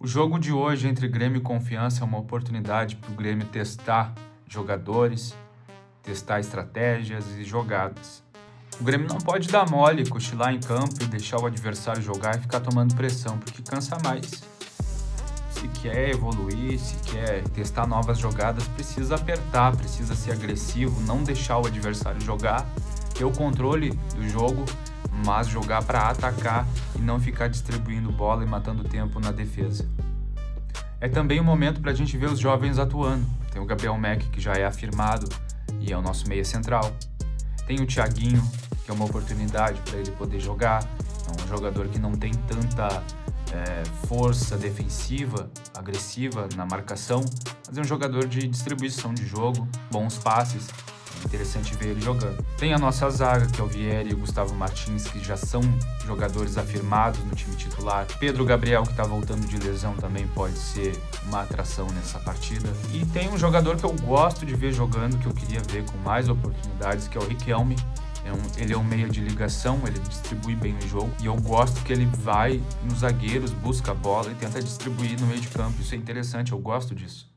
O jogo de hoje entre Grêmio e Confiança é uma oportunidade para o Grêmio testar jogadores, testar estratégias e jogadas. O Grêmio não pode dar mole, cochilar em campo e deixar o adversário jogar e ficar tomando pressão, porque cansa mais. Se quer evoluir, se quer testar novas jogadas, precisa apertar, precisa ser agressivo, não deixar o adversário jogar, ter o controle do jogo, mas jogar para atacar e não ficar distribuindo bola e matando tempo na defesa. É também um momento para a gente ver os jovens atuando. Tem o Gabriel Mack, que já é afirmado e é o nosso meia central. Tem o Thiaguinho, que é uma oportunidade para ele poder jogar. É um jogador que não tem tanta força defensiva, agressiva na marcação, mas é um jogador de distribuição de jogo, bons passes. É interessante ver ele jogando. Tem a nossa zaga, que é o Vieri e o Gustavo Martins, que já são jogadores afirmados no time titular. Pedro Gabriel, que está voltando de lesão, também pode ser uma atração nessa partida. E tem um jogador que eu gosto de ver jogando, que eu queria ver com mais oportunidades, que é o Riquelme. Ele é um meia de ligação, ele distribui bem o jogo. E eu gosto que ele vai nos zagueiros, busca a bola e tenta distribuir no meio de campo. Isso é interessante, eu gosto disso.